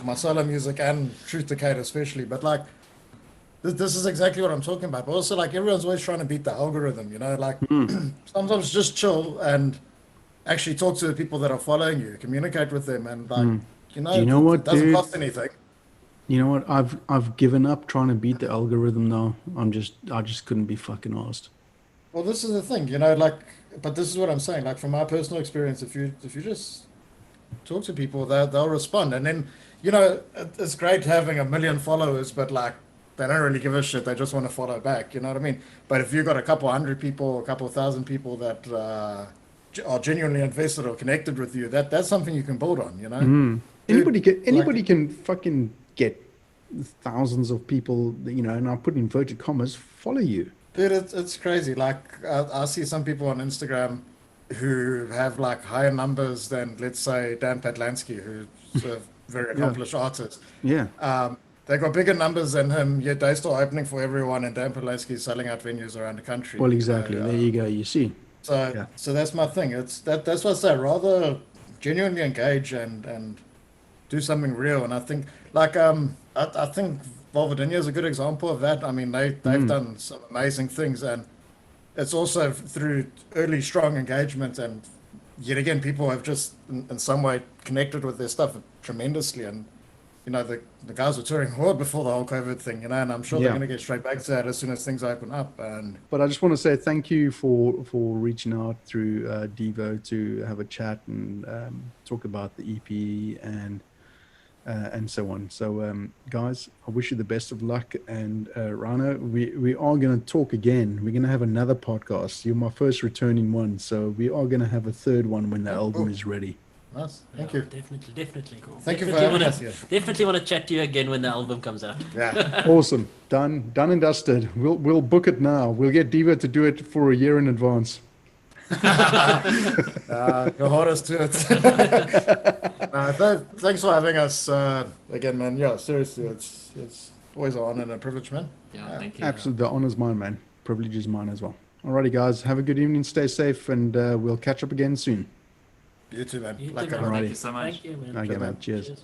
C: my solo music and Truth Decayed especially, but like, this is exactly what I'm talking about. But also, like, everyone's always trying to beat the algorithm, like, sometimes just chill and actually talk to the people that are following you, communicate with them, and like,
B: Do you know what,
C: it doesn't
B: dude?
C: cost anything.
B: You know what? I've given up trying to beat the algorithm now. I just couldn't be fucking asked.
C: Well, this is the thing, like, but this is what I'm saying. Like, from my personal experience, if you just talk to people, they'll respond. And then, it's great having 1 million followers, but like, they don't really give a shit. They just want to follow back. You know what I mean? But if you've got a couple hundred people, a couple thousand people that are genuinely invested or connected with you, that's something you can build on. Dude,
B: Anybody can fucking get thousands of people, and I put in inverted commas, follow you.
C: Dude, it's crazy. Like, I see some people on Instagram who have like higher numbers than, let's say, Dan Patlansky, who's a very accomplished artist.
B: Yeah.
C: They got bigger numbers than him, yet they're still opening for everyone, and Dan Patlansky is selling out venues around the country.
B: Well, exactly. There you go. You see.
C: So that's my thing. That's what I say. Rather genuinely engage and do something real. And I think, like, I think Volvadinia is a good example of that. I mean, they've done some amazing things, and it's also through early strong engagement, and yet again, people have just in some way connected with their stuff tremendously. And the guys were touring hard before the whole COVID thing, and I'm sure they're going to get straight back to that as soon as things open up.
B: But I just want to say thank you for reaching out through Devo to have a chat and talk about the EP and so on. So, guys, I wish you the best of luck. And Ryno, we are going to talk again. We're going to have another podcast. You're my first returning one, so we are going to have a third one when the album is ready.
C: Nice. Thank you.
E: Definitely. Cool.
C: Thank you for having us here.
E: Definitely want to chat to you again when the album comes out.
C: Yeah.
B: Awesome. Done and dusted. We'll book it now. We'll get Devo to do it for a year in advance.
C: Your hardest to it. Thanks for having us again, man. Yeah, seriously, it's always an honor and a privilege, man.
D: Yeah, thank you.
B: Absolutely. The honor's mine, man. Privilege is mine as well. Alrighty, guys. Have a good evening. Stay safe, and we'll catch up again soon.
C: You too, man.
E: You
C: Like
E: too, man.
B: Alrighty.
D: Thank you so much.
E: Thank you, man.
B: Okay, man.
C: man.
B: Cheers.
E: Cheers.